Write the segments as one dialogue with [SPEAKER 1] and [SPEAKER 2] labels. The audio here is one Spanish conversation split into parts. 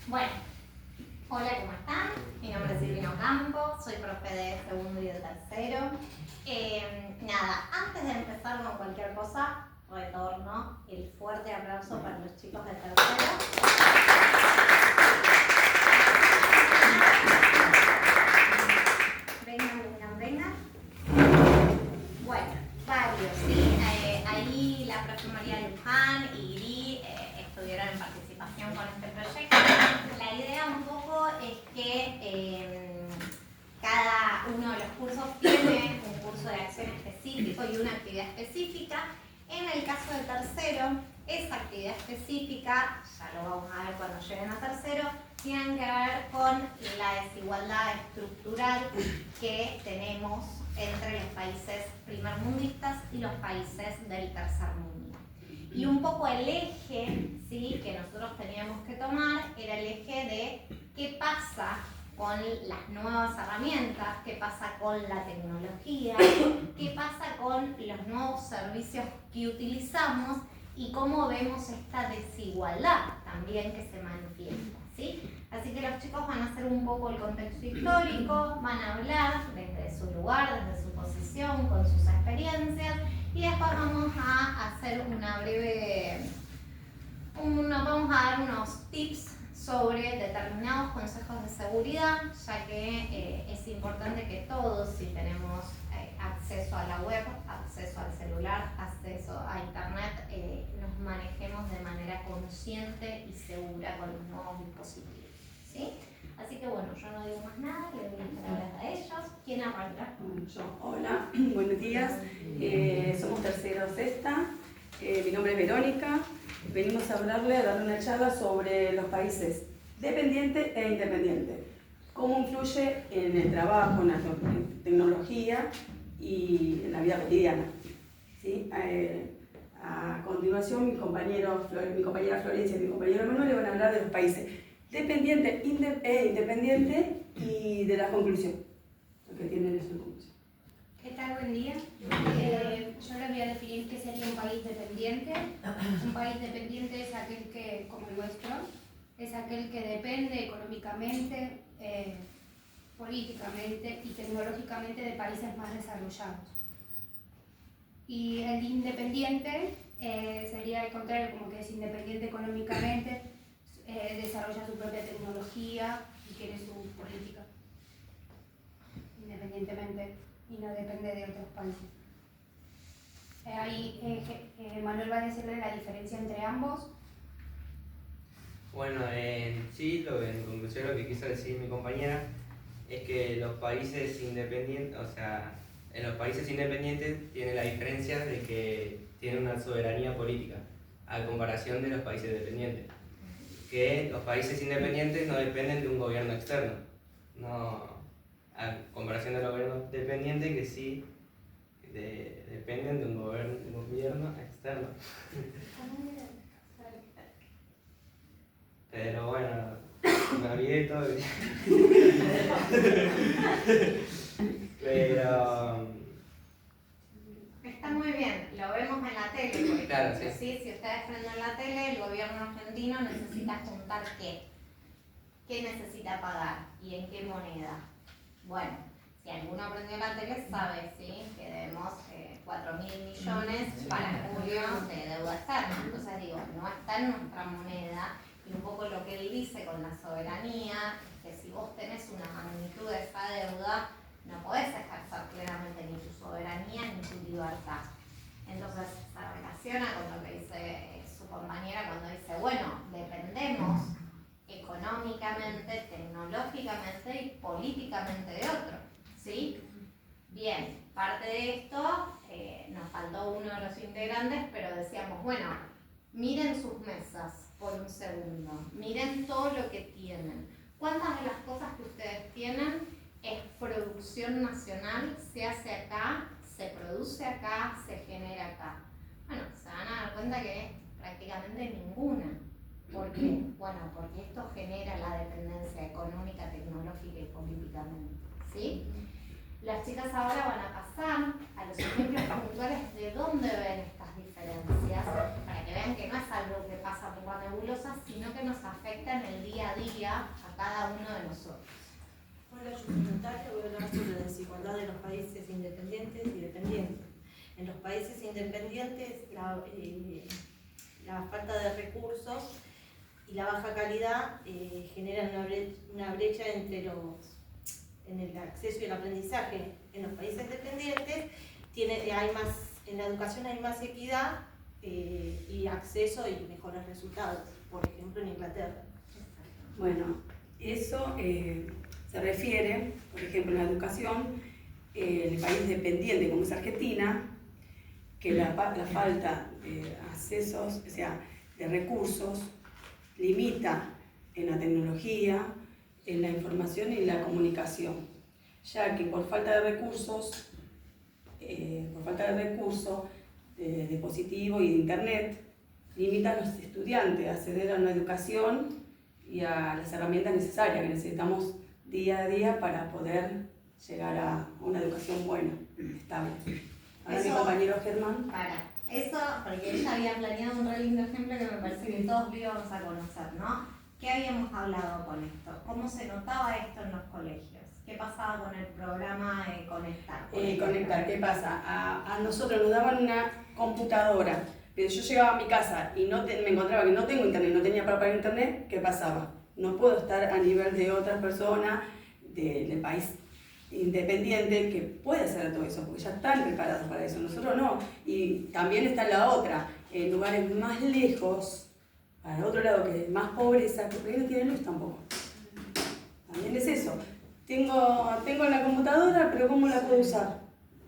[SPEAKER 1] Bueno, hola, ¿cómo están? Mi nombre es Silvina Ocampo, soy profe de segundo y de tercero. Nada, antes de empezar con cualquier cosa, retorno el fuerte aplauso para los chicos de tercero. Vengan. Bueno, varios, ¿sí? Ahí la profe María Luján y Gri estuvieron en participación con este proyecto. La idea un poco es que cada uno de los cursos tiene un curso de acción específico y una actividad específica. En el caso de tercero, esa actividad específica, ya lo vamos a ver cuando lleguen a tercero, tienen que ver con la desigualdad estructural que tenemos entre los países primermundistas y los países del tercer mundo. Y un poco el eje, ¿sí?, que nosotros teníamos que tomar era el eje de qué pasa con las nuevas herramientas, qué pasa con la tecnología, qué pasa con los nuevos servicios que utilizamos y cómo vemos esta desigualdad también que se manifiesta, ¿sí? Así que los chicos van a hacer un poco el contexto histórico, van a hablar desde su lugar, desde su posición, con sus experiencias, y después vamos a hacer vamos a dar unos tips sobre determinados consejos de seguridad, ya que es importante que todos, si tenemos acceso a la web, acceso al celular, acceso a internet, nos manejemos de manera consciente y segura con los nuevos dispositivos, ¿sí? Así que bueno, yo no digo más nada, le doy las palabras a ellos. ¿Quién arranca?
[SPEAKER 2] Yo, hola, buenos días. Somos tercero sexta. Mi nombre es Verónica. Venimos a darle una charla sobre los países dependientes e independientes. Cómo influye en el trabajo, en la tecnología y en la vida cotidiana, ¿sí? A continuación, mi compañera Florencia y mi compañero Manuel le van a hablar de los países dependiente e independiente y de la conclusión, lo que tienen es su conclusión.
[SPEAKER 3] ¿Qué tal? Buen día. Yo les voy a definir qué sería un país dependiente. Un país dependiente es aquel que, como el nuestro, es aquel que depende económicamente, políticamente y tecnológicamente de países más desarrollados. Y el independiente sería al contrario, como que es independiente económicamente, desarrolla su propia tecnología y quiere su política independientemente y no depende de otros países. Ahí Manuel va a decirle la diferencia entre ambos.
[SPEAKER 4] Bueno, en conclusión lo que quiso decir mi compañera es que los países independientes, en los países independientes tiene la diferencia de que tienen una soberanía política a comparación de los países dependientes. Que los países independientes no dependen de un gobierno externo, a comparación de los gobiernos dependientes que sí dependen de un gobierno externo. Pero bueno, me olvidé todo. Pero
[SPEAKER 1] Está muy bien, lo vemos en la tele, por ejemplo,
[SPEAKER 4] claro, sí.
[SPEAKER 1] ¿sí? Si ustedes prenden la tele, el gobierno argentino necesita juntar ¿qué? ¿Qué necesita pagar? ¿Y en qué moneda? Bueno, si alguno prendió la tele sabe, ¿sí?, que debemos 4.000 millones para julio de deuda externa. Entonces digo, no está en nuestra moneda, y un poco lo que él dice con la soberanía es que si vos tenés una magnitud de esa deuda, no podés ejercer plenamente ni tu soberanía ni tu libertad. Entonces se relaciona con lo que dice su compañera cuando dice, bueno, dependemos económicamente, tecnológicamente y políticamente de otro, ¿sí? Bien, parte de esto, nos faltó uno de los integrantes, pero decíamos, bueno, miren sus mesas por un segundo, miren todo lo que tienen. ¿Cuántas de las cosas que ustedes tienen es producción nacional, se hace acá, se produce acá, se genera acá? Bueno, se van a dar cuenta que prácticamente ninguna. ¿Por qué? Bueno, porque esto genera la dependencia económica, tecnológica y políticamente, ¿sí? Las chicas ahora van a pasar a los ejemplos puntuales de dónde ven estas estas diferencias, para que vean que no es algo que pasa por la nebulosa, sino que nos afecta en el día a día a cada uno de nosotros.
[SPEAKER 5] Hola, yo soy Natalia, voy a hablar sobre la desigualdad de los países independientes y dependientes. En los países independientes, la falta de recursos y la baja calidad generan una brecha en el acceso y el aprendizaje. En los países dependientes en la educación hay más equidad y acceso y mejores resultados, por ejemplo en Inglaterra.
[SPEAKER 2] Bueno, eso se refiere, por ejemplo, en la educación, el país dependiente como es Argentina, que la falta de accesos, o sea, de recursos, limita en la tecnología, en la información y la comunicación, ya que por falta de recursos, de dispositivos y de internet, limita a los estudiantes a acceder a una educación y a las herramientas necesarias que necesitamos día a día para poder llegar a una educación buena, estable. Ahora mi compañero Germán.
[SPEAKER 1] Para eso, porque ella había planeado un re lindo ejemplo que me parece que todos lo íbamos a conocer, ¿no? ¿Qué habíamos hablado con esto? ¿Cómo se notaba esto en los colegios? ¿Qué pasaba con el programa Conectar?
[SPEAKER 2] Conectar, ¿qué pasa? A nosotros nos daban una computadora, pero yo llegaba a mi casa y me encontraba que no tengo internet, no tenía para pagar internet, ¿qué pasaba? No puedo estar a nivel de otras personas del país independiente que puede hacer todo eso, porque ya están preparados para eso, nosotros no. Y también está la otra, en lugares más lejos, para el otro lado, que es más pobreza, que por ahí no tiene luz tampoco. También es eso. Tengo la computadora, pero ¿cómo la puedo usar?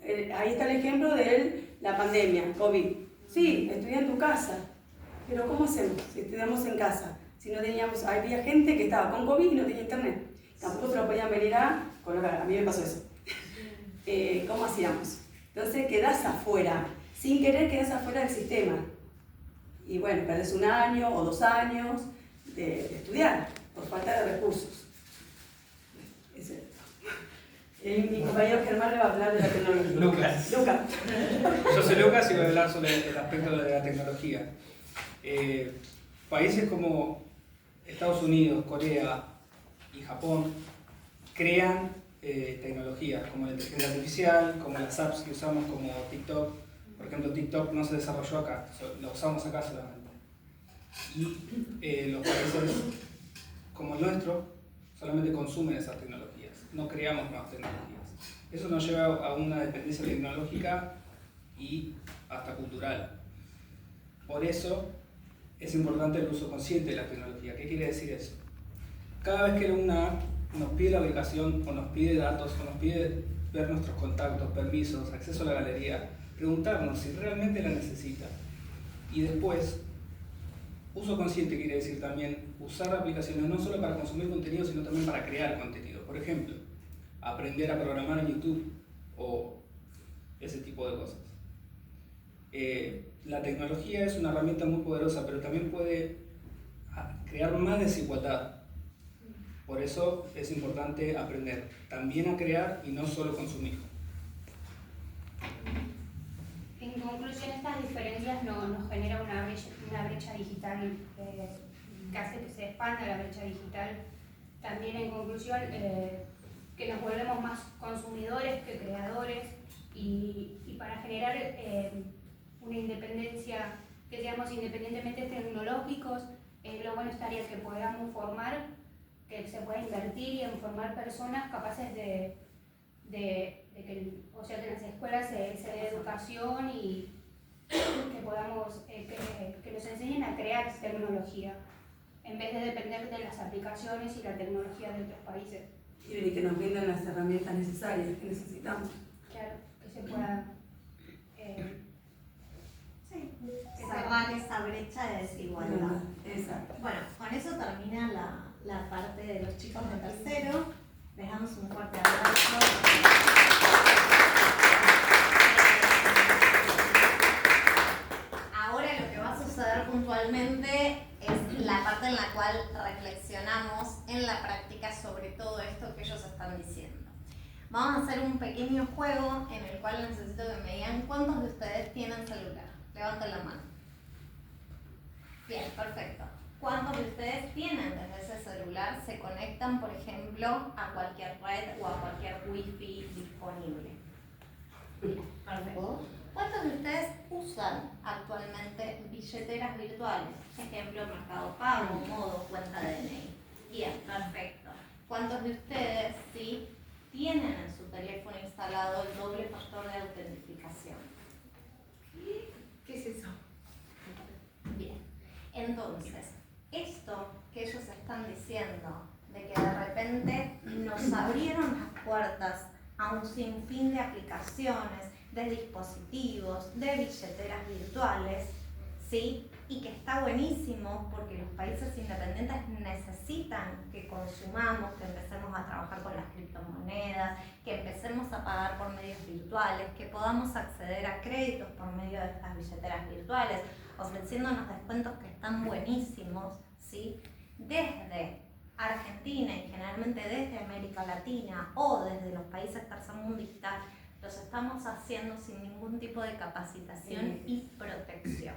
[SPEAKER 2] Ahí está el ejemplo de la pandemia, COVID. Sí, estudié en tu casa, pero ¿cómo hacemos si estudiamos en casa? Si no teníamos, había gente que estaba con COVID y no tenía internet. Tampoco se lo podían venir a colocar, a mí me pasó eso. ¿Cómo hacíamos? Entonces quedás afuera, sin querer quedás afuera del sistema. Y bueno, perdés 1 año o 2 años de estudiar por falta de recursos. Mi compañero Germán le va a hablar de la tecnología.
[SPEAKER 6] Lucas. Yo soy Lucas y voy a hablar sobre el aspecto de la tecnología. Países como Estados Unidos, Corea y Japón crean tecnologías como la inteligencia artificial, como las apps que usamos como TikTok. Por ejemplo, TikTok no se desarrolló acá, lo usamos acá solamente. Y los países como el nuestro solamente consumen esas tecnologías, no creamos nuevas tecnologías. Eso nos lleva a una dependencia tecnológica y hasta cultural. Por eso es importante el uso consciente de la tecnología. ¿Qué quiere decir eso? Cada vez que una app nos pide la ubicación o nos pide datos o nos pide ver nuestros contactos, permisos, acceso a la galería, preguntarnos si realmente la necesita. Y después, uso consciente quiere decir también usar aplicaciones no solo para consumir contenido, sino también para crear contenido. Por ejemplo, aprender a programar en YouTube o ese tipo de cosas. La tecnología es una herramienta muy poderosa, pero también puede crear más desigualdad. Por eso es importante aprender también a crear y no solo consumir.
[SPEAKER 3] En conclusión, estas diferencias nos generan una brecha digital que hace que se expanda la brecha digital. También, en conclusión, que nos volvemos más consumidores que creadores y para generar una independencia, que seamos independientemente tecnológicos, lo bueno estaría que podamos formar, que se pueda invertir y en formar personas capaces de que, o sea, que en las escuelas se dé educación y que podamos, que nos enseñen a crear tecnología, en vez de depender de las aplicaciones y la tecnología de otros países.
[SPEAKER 2] Y que nos brindan las herramientas necesarias que necesitamos.
[SPEAKER 3] Claro, que se pueda
[SPEAKER 1] cerrar esa brecha de desigualdad.
[SPEAKER 2] Exacto.
[SPEAKER 1] Bueno, con eso termina la parte de los chicos de tercero. Les damos un fuerte aplauso. Ahora lo que va a suceder puntualmente es la parte en la cual reflexionamos en la práctica sobre todo esto que ellos están diciendo. Vamos a hacer un pequeño juego en el cual necesito que me digan cuántos de ustedes tienen celular. Levanten la mano. Bien, perfecto. ¿Cuántos de ustedes tienen desde ese celular, se conectan, por ejemplo, a cualquier red o a cualquier wifi disponible? Bien, perfecto. ¿Cuántos de ustedes usan actualmente billeteras virtuales? Ejemplo, Mercado Pago, Modo, cuenta DNI. Bien, perfecto. ¿Cuántos de ustedes sí tienen en su teléfono instalado el doble factor de autentificación?
[SPEAKER 5] ¿Qué es eso?
[SPEAKER 1] Bien, entonces, esto que ellos están diciendo, de que de repente nos abrieron las puertas a un sinfín de aplicaciones, de dispositivos, de billeteras virtuales, ¿sí? Y que está buenísimo porque los países independientes necesitan que consumamos, que empecemos a trabajar con las criptomonedas, que empecemos a pagar por medios virtuales, que podamos acceder a créditos por medio de estas billeteras virtuales, ofreciéndonos descuentos que están buenísimos, ¿sí? Desde Argentina y generalmente desde América Latina o desde los países tercermundistas, los estamos haciendo sin ningún tipo de capacitación y protección.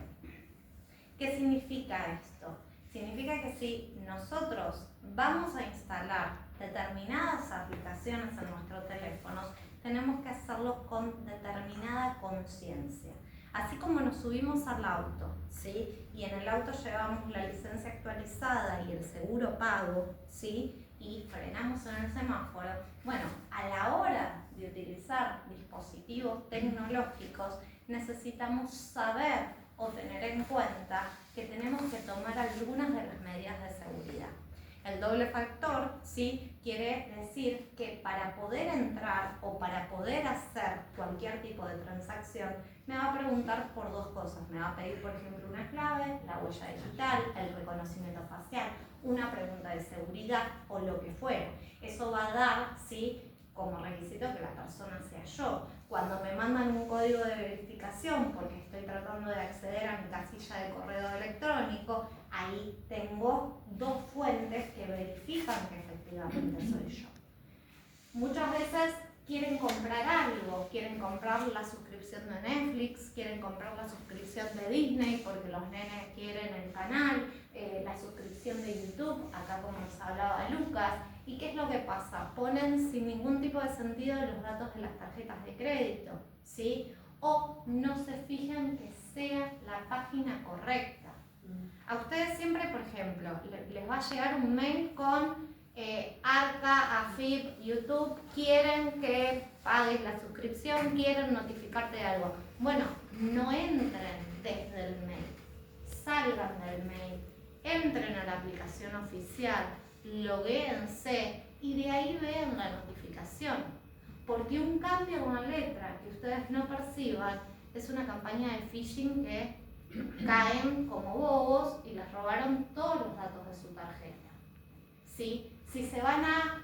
[SPEAKER 1] ¿Qué significa esto? Significa que si nosotros vamos a instalar determinadas aplicaciones en nuestros teléfonos, tenemos que hacerlo con determinada conciencia. Así como nos subimos al auto, ¿sí? Y en el auto llevamos la licencia actualizada y el seguro pago, ¿sí? Y frenamos en el semáforo. Bueno, a la hora de utilizar dispositivos tecnológicos, necesitamos saber o tener en cuenta que tenemos que tomar algunas de las medidas de seguridad. El doble factor, ¿sí? Quiere decir que para poder entrar o para poder hacer cualquier tipo de transacción, me va a preguntar por dos cosas. Me va a pedir, por ejemplo, una clave, la huella digital, el reconocimiento facial, una pregunta de seguridad o lo que fuera. Eso va a dar, ¿sí?, como requisito que la persona sea yo. Cuando me mandan un código de verificación porque estoy tratando de acceder a mi casilla de correo electrónico, ahí tengo dos fuentes que verifican que efectivamente soy yo. Muchas veces quieren comprar algo, quieren comprar la suscripción de Netflix, quieren comprar la suscripción de Disney porque los nenes quieren el canal, la suscripción de YouTube, acá como nos hablaba Lucas. ¿Y qué es lo que pasa? Ponen sin ningún tipo de sentido los datos de las tarjetas de crédito, ¿sí? O no se fijan que sea la página correcta. A ustedes siempre, por ejemplo, les va a llegar un mail con Arca, AFIP, YouTube, quieren que pagues la suscripción, quieren notificarte de algo. Bueno, no entren desde el mail, salgan del mail, entren a la aplicación oficial, loguéense y de ahí vean la notificación. Porque un cambio de una letra que ustedes no perciban es una campaña de phishing que caen como bobos y les robaron todos los datos de su tarjeta. ¿Sí? Si se van a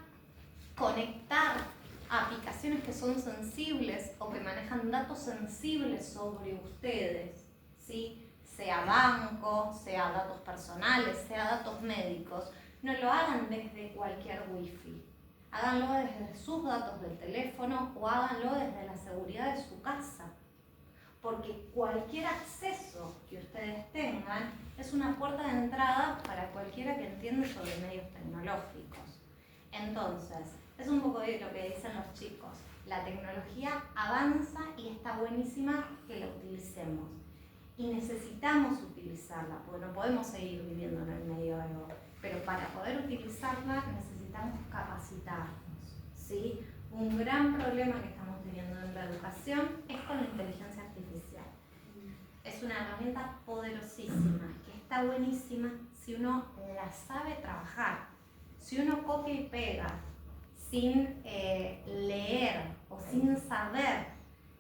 [SPEAKER 1] conectar a aplicaciones que son sensibles o que manejan datos sensibles sobre ustedes, ¿sí?, sea banco, sea datos personales, sea datos médicos, no lo hagan desde cualquier wifi. Háganlo desde sus datos del teléfono o háganlo desde la seguridad de su casa. Porque cualquier acceso que ustedes tengan es una puerta de entrada para cualquiera que entiende sobre medios tecnológicos. Entonces, es un poco de lo que dicen los chicos. La tecnología avanza y está buenísima que la utilicemos. Y necesitamos utilizarla, porque no podemos seguir viviendo en el medioevo. Pero para poder utilizarla necesitamos capacitarnos, ¿sí? Un gran problema que estamos teniendo en la educación es con la inteligencia artificial. Es una herramienta poderosísima, que está buenísima si uno la sabe trabajar. Si uno copia y pega sin leer o sin saber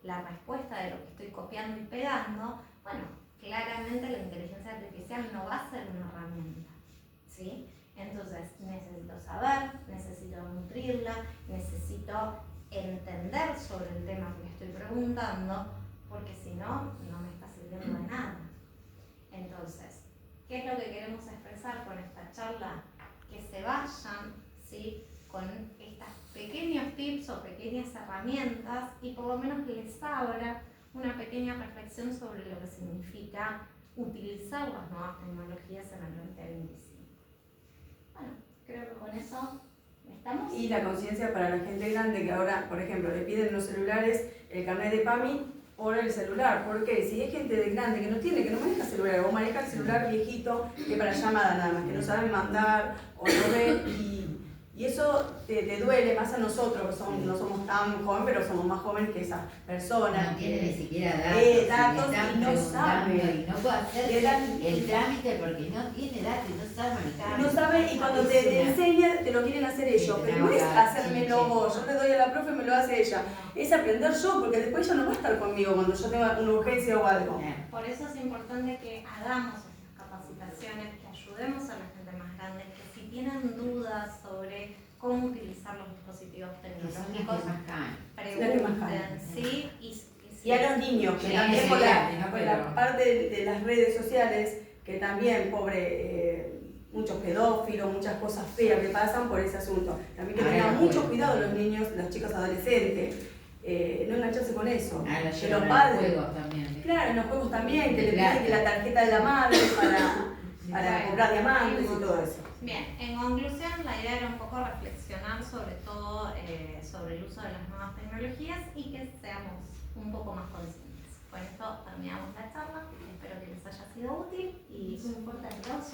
[SPEAKER 1] la respuesta de lo que estoy copiando y pegando, bueno, claramente la inteligencia artificial no va a ser una herramienta, ¿sí? Entonces, necesito saber, necesito nutrirla, necesito entender sobre el tema que le estoy preguntando, porque si no, no me está sirviendo de nada. Entonces, ¿qué es lo que queremos expresar con esta charla? Que se vayan, ¿sí?, con estos pequeños tips o pequeñas herramientas y por lo menos les abra una pequeña reflexión sobre lo que significa utilizar las nuevas tecnologías en el 2025. Bueno, creo que con eso estamos.
[SPEAKER 2] Y la conciencia para la gente grande que ahora, por ejemplo, le piden los celulares, el carnet de PAMI por el celular. Porque si hay gente de grande que no maneja celular, o maneja el celular viejito que para llamada nada más, que no saben mandar o no ven, y eso te duele más a nosotros, que no somos tan jóvenes, pero somos más jóvenes que esas personas.
[SPEAKER 7] No tiene ni siquiera
[SPEAKER 2] datos
[SPEAKER 7] me están
[SPEAKER 2] y no
[SPEAKER 7] preguntando
[SPEAKER 2] sabe.
[SPEAKER 7] y no puede hacer el trámite porque no tiene datos y no sabe manejar.
[SPEAKER 2] No sabe, y cuando te enseña te lo quieren hacer ellos, pero no es hacérmelo vos, yo le doy a la profe y me lo hace ella, es aprender yo, porque después ella no va a estar conmigo cuando yo tenga una urgencia o algo.
[SPEAKER 1] Por eso es importante que hagamos estas capacitaciones, que ayudemos a la gente más grande, que si tienen dudas sobre cómo utilizar los dispositivos tecnológicos, pregunten, ¿sí?
[SPEAKER 2] Y a los niños, que
[SPEAKER 7] Sí,
[SPEAKER 2] también
[SPEAKER 7] sí,
[SPEAKER 2] por
[SPEAKER 7] pero-
[SPEAKER 2] la parte de las redes sociales, que también, pobre, muchos pedófilos, muchas cosas feas que pasan por ese asunto. También que tengan mucho cuidado los niños, los chicos adolescentes, no engancharse con eso. Que los padres,
[SPEAKER 7] juegos también.
[SPEAKER 2] claro, en los juegos también, que le
[SPEAKER 7] Claro.
[SPEAKER 2] piden que la tarjeta de la madre para comprar diamantes y todo eso.
[SPEAKER 1] Bien, en conclusión, la idea era un poco reflexionar sobre todo sobre el uso de las nuevas tecnologías y que seamos un poco más conscientes. Con esto terminamos la charla, espero que les haya sido útil y un fuerte aplauso.